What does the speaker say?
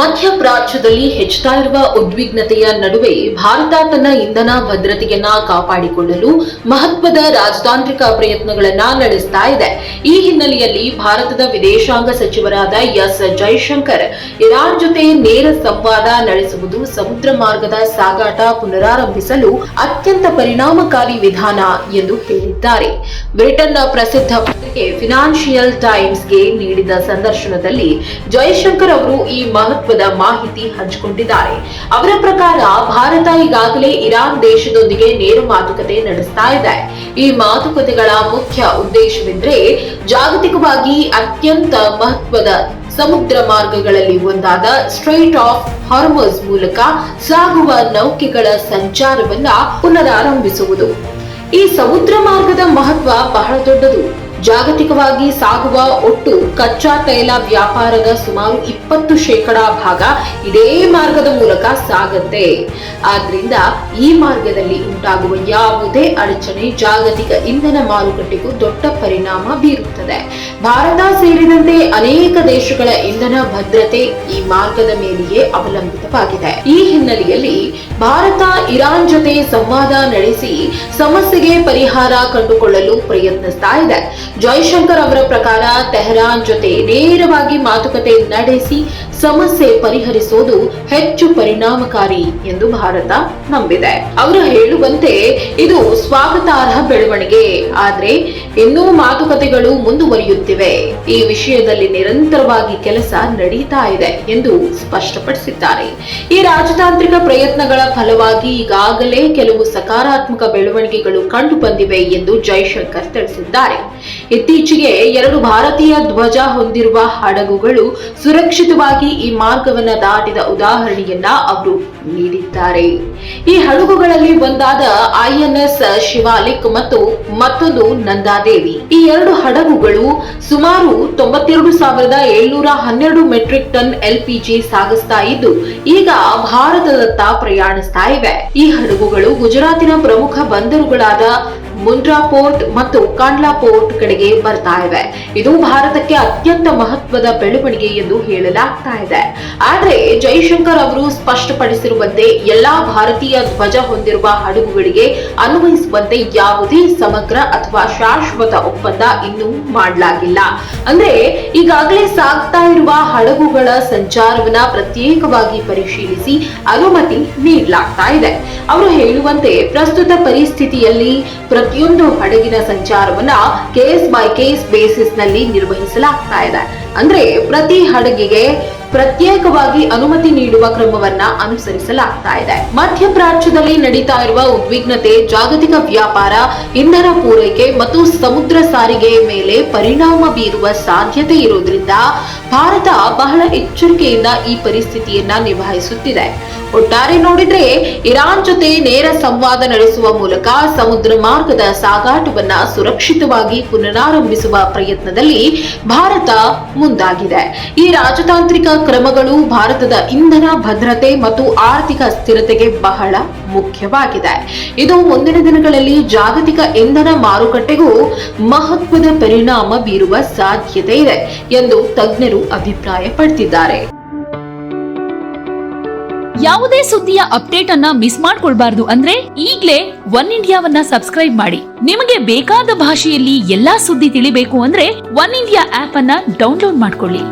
ಮಧ್ಯಪ್ರಾಚ್ಯದಲ್ಲಿ ಹೆಚ್ಚುತ್ತಾ ಇರುವ ಉದ್ವಿಗ್ನತೆಯ ನಡುವೆ ಭಾರತ ತನ್ನ ಇಂಧನ ಭದ್ರತೆಯನ್ನ ಕಾಪಾಡಿಕೊಳ್ಳಲು ಮಹತ್ವದ ರಾಜತಾಂತ್ರಿಕ ಪ್ರಯತ್ನಗಳನ್ನ ನಡೆಸ್ತಾ ಇದೆ. ಈ ಹಿನ್ನೆಲೆಯಲ್ಲಿ ಭಾರತದ ವಿದೇಶಾಂಗ ಸಚಿವರಾದ ಎಸ್ ಜೈಶಂಕರ್ ಇರಾನ್ ಜೊತೆ ನೇರ ಸಂವಾದ ನಡೆಸುವುದು ಸಮುದ್ರ ಮಾರ್ಗದ ಸಾಗಾಟ ಪುನರಾರಂಭಿಸಲು ಅತ್ಯಂತ ಪರಿಣಾಮಕಾರಿ ವಿಧಾನ ಎಂದು ಹೇಳಿದ್ದಾರೆ. ಬ್ರಿಟನ್ನ ಪ್ರಸಿದ್ಧ ಪತ್ರಿಕೆ ಫಿನಾನ್ಷಿಯಲ್ ಟೈಮ್ಸ್ಗೆ ನೀಡಿದ ಸಂದರ್ಶನದಲ್ಲಿ ಜೈಶಂಕರ್ ಅವರು ಈ ಮಹತ್ವದ ಮಾಹಿತಿ ಹಂಚಿಕೊಂಡಿದ್ದಾರೆ. ಅವರ ಪ್ರಕಾರ ಭಾರತ ಈಗಾಗಲೇ ಇರಾನ್ ದೇಶದೊಂದಿಗೆ ನೇರ ಮಾತುಕತೆ ನಡೆಸ್ತಾ ಇದೆ. ಈ ಮಾತುಕತೆಗಳ ಮುಖ್ಯ ಉದ್ದೇಶವೆಂದರೆ ಜಾಗತಿಕವಾಗಿ ಅತ್ಯಂತ ಮಹತ್ವದ ಸಮುದ್ರ ಮಾರ್ಗಗಳಲ್ಲಿ ಒಂದಾದ ಸ್ಟ್ರೈಟ್ ಆಫ್ ಹಾರ್ಮುಜ್ ಮೂಲಕ ಸಾಗುವ ನೌಕೆಗಳ ಸಂಚಾರವನ್ನ ಪುನರಾರಂಭಿಸುವುದು. ಈ ಸಮುದ್ರ ಮಾರ್ಗದ ಮಹತ್ವ ಬಹಳ ದೊಡ್ಡದು. ಜಾಗತಿಕವಾಗಿ ಸಾಗುವ ಒಟ್ಟು ಕಚ್ಚಾ ತೈಲ ವ್ಯಾಪಾರದ ಸುಮಾರು 20% ಭಾಗ ಇದೇ ಮಾರ್ಗದ ಮೂಲಕ ಸಾಗುತ್ತೆ. ಆದ್ರಿಂದ ಈ ಮಾರ್ಗದಲ್ಲಿ ಉಂಟಾಗುವ ಯಾವುದೇ ಅಡಚಣೆ ಜಾಗತಿಕ ಇಂಧನ ಮಾರುಕಟ್ಟೆಗೂ ದೊಡ್ಡ ಪರಿಣಾಮ ಬೀರುತ್ತದೆ. ಭಾರತ ಸೇರಿದಂತೆ ಅನೇಕ ದೇಶಗಳ ಇಂಧನ ಭದ್ರತೆ ಈ ಮಾರ್ಗದ ಮೇಲೆಯೇ ಅವಲಂಬಿತವಾಗಿದೆ. ಈ ಹಿನ್ನೆಲೆಯಲ್ಲಿ ಭಾರತ ಇರಾನ್ ಜೊತೆ ಸಂವಾದ ನಡೆಸಿ ಸಮಸ್ಯೆಗೆ ಪರಿಹಾರ ಕಂಡುಕೊಳ್ಳಲು ಪ್ರಯತ್ನಿಸ್ತಾ ಇದೆ. ಜೈಶಂಕರ್ ಅವರ ಪ್ರಕಾರ ತೆಹರಾನ್ ಜೊತೆ ನೇರವಾಗಿ ಮಾತುಕತೆ ನಡೆಸಿ ಸಮಸ್ಯೆ ಪರಿಹರಿಸುವುದು ಹೆಚ್ಚು ಪರಿಣಾಮಕಾರಿ ಎಂದು ಭಾರತ ನಂಬಿದೆ. ಅವರು ಹೇಳುವಂತೆ ಇದು ಸ್ವಾಗತಾರ್ಹ ಬೆಳವಣಿಗೆ, ಆದ್ರೆ ಇನ್ನೂ ಮಾತುಕತೆಗಳು ಮುಂದುವರಿಯುತ್ತಿವೆ. ಈ ವಿಷಯದಲ್ಲಿ ನಿರಂತರವಾಗಿ ಕೆಲಸ ನಡೀತಾ ಇದೆ ಎಂದು ಸ್ಪಷ್ಟಪಡಿಸಿದ್ದಾರೆ. ಈ ರಾಜತಾಂತ್ರಿಕ ಪ್ರಯತ್ನಗಳ ಫಲವಾಗಿ ಈಗಾಗಲೇ ಕೆಲವು ಸಕಾರಾತ್ಮಕ ಬೆಳವಣಿಗೆಗಳು ಕಂಡು ಬಂದಿವೆ ಎಂದು ಜೈಶಂಕರ್ ತಿಳಿಸಿದ್ದಾರೆ. ಇತ್ತೀಚೆಗೆ 2 ಭಾರತೀಯ ಧ್ವಜ ಹೊಂದಿರುವ ಹಡಗುಗಳು ಸುರಕ್ಷಿತವಾಗಿ ಈ ಮಾರ್ಗವನ್ನ ದಾಟಿದ ಉದಾಹರಣೆಯನ್ನ ಅವರು ನೀಡಿದ್ದಾರೆ. ಈ ಹಡಗುಗಳಲ್ಲಿ ಒಂದಾದ INS ಶಿವಾಲಿಕ್ ಮತ್ತು ಮತ್ತೊಂದು ನಂದಾದೇವಿ. ಈ 2 ಹಡಗುಗಳು ಸುಮಾರು 92,712 ಮೆಟ್ರಿಕ್ ಟನ್ LPG ಸಾಗಿಸ್ತಾ ಇದ್ದು ಈಗ ಭಾರತದತ್ತ ಪ್ರಯಾಣಿಸ್ತಾ ಇವೆ. ಈ ಹಡಗುಗಳು ಗುಜರಾತಿನ ಪ್ರಮುಖ ಬಂದರುಗಳಾದ ಮುಂಡ್ರಾ ಪೋರ್ಟ್ ಮತ್ತು ಕಾಂಡ್ಲಾ ಪೋರ್ಟ್ ಕಡೆಗೆ ಬರ್ತಾ ಇವೆ. ಇದು ಭಾರತಕ್ಕೆ ಅತ್ಯಂತ ಮಹತ್ವದ ಬೆಳವಣಿಗೆ ಎಂದು ಹೇಳಲಾಗ್ತಾ ಇದೆ. ಆದ್ರೆ ಜೈಶಂಕರ್ ಅವರು ಸ್ಪಷ್ಟಪಡಿಸಿರುವಂತೆ ಎಲ್ಲಾ ಭಾರತೀಯ ಧ್ವಜ ಹೊಂದಿರುವ ಹಡಗುಗಳಿಗೆ ಅನ್ವಯಿಸುವಂತೆ ಯಾವುದೇ ಸಮಗ್ರ ಅಥವಾ ಶಾಶ್ವತ ಒಪ್ಪಂದ ಇನ್ನೂ ಮಾಡಲಾಗಿಲ್ಲ. ಅಂದ್ರೆ ಈಗಾಗಲೇ ಸಾಗ್ತಾ ಇರುವ ಹಡಗುಗಳ ಸಂಚಾರವನ್ನ ಪ್ರತ್ಯೇಕವಾಗಿ ಪರಿಶೀಲಿಸಿ ಅನುಮತಿ ನೀಡಲಾಗ್ತಾ ಇದೆ. ಅವರು ಹೇಳುವಂತೆ ಪ್ರಸ್ತುತ ಪರಿಸ್ಥಿತಿಯಲ್ಲಿ ಪ್ರತಿಯೊಂದು ಹಡಗಿನ ಸಂಚಾರವನ್ನ ಕೇಸ್ ಬೈ ಕೇಸ್ ಬೇಸಿಸ್ ನಲ್ಲಿ ನಿರ್ವಹಿಸಲಾಗ್ತಾ ಇದೆ. ಅಂದ್ರೆ ಪ್ರತಿ ಹಡಗಿಗೆ ಪ್ರತ್ಯೇಕವಾಗಿ ಅನುಮತಿ ನೀಡುವ ಕ್ರಮವನ್ನ ಅನುಸರಿಸಲಾಗ್ತಾ ಇದೆ. ಮಧ್ಯಪ್ರಾಚ್ಯದಲ್ಲಿ ನಡೀತಾ ಇರುವ ಉದ್ವಿಗ್ನತೆ ಜಾಗತಿಕ ವ್ಯಾಪಾರ, ಇಂಧನ ಪೂರೈಕೆ ಮತ್ತು ಸಮುದ್ರ ಸಾರಿಗೆ ಮೇಲೆ ಪರಿಣಾಮ ಬೀರುವ ಸಾಧ್ಯತೆ ಇರುವುದರಿಂದ ಭಾರತ ಬಹಳ ಎಚ್ಚರಿಕೆಯಿಂದ ಈ ಪರಿಸ್ಥಿತಿಯನ್ನ ನಿಭಾಯಿಸುತ್ತಿದೆ. ಒಟ್ಟಾರೆ ನೋಡಿದ್ರೆ ಇರಾನ್ ಜೊತೆ ನೇರ ಸಂವಾದ ನಡೆಸುವ ಮೂಲಕ ಸಮುದ್ರ ಮಾರ್ಗದ ಸಾಗಾಟವನ್ನ ಸುರಕ್ಷಿತವಾಗಿ ಪುನರಾರಂಭಿಸುವ ಪ್ರಯತ್ನದಲ್ಲಿ ಭಾರತ ಮುಂದಾಗಿದೆ. ಈ ರಾಜತಾಂತ್ರಿಕ ಕ್ರಮಗಳು ಭಾರತದ ಇಂಧನ ಭದ್ರತೆ ಮತ್ತು ಆರ್ಥಿಕ ಸ್ಥಿರತೆಗೆ ಬಹಳ ಮುಖ್ಯವಾಗಿದೆ. ಇದು ಮುಂದಿನ ದಿನಗಳಲ್ಲಿ ಜಾಗತಿಕ ಇಂಧನ ಮಾರುಕಟ್ಟೆಗೂ ಮಹತ್ವದ ಪರಿಣಾಮ ಬೀರುವ ಸಾಧ್ಯತೆ ಇದೆ ಎಂದು ತಜ್ಞರು ಅಭಿಪ್ರಾಯಪಟ್ಟಿದ್ದಾರೆ. ಯಾವುದೇ ಸುದ್ದಿಯ ಅಪ್ಡೇಟ್ ಅನ್ನ ಮಿಸ್ ಮಾಡ್ಕೊಳ್ಬಾರ್ದು ಅಂದ್ರೆ ಈಗ್ಲೇ ಒನ್ ಇಂಡಿಯಾವನ್ನ ಸಬ್ಸ್ಕ್ರೈಬ್ ಮಾಡಿ. ನಿಮಗೆ ಬೇಕಾದ ಭಾಷೆಯಲ್ಲಿ ಎಲ್ಲಾ ಸುದ್ದಿ ತಿಳಿಬೇಕು ಅಂದ್ರೆ ಒನ್ ಇಂಡಿಯಾ ಆಪ್ ಅನ್ನ ಡೌನ್ಲೋಡ್ ಮಾಡ್ಕೊಳ್ಳಿ.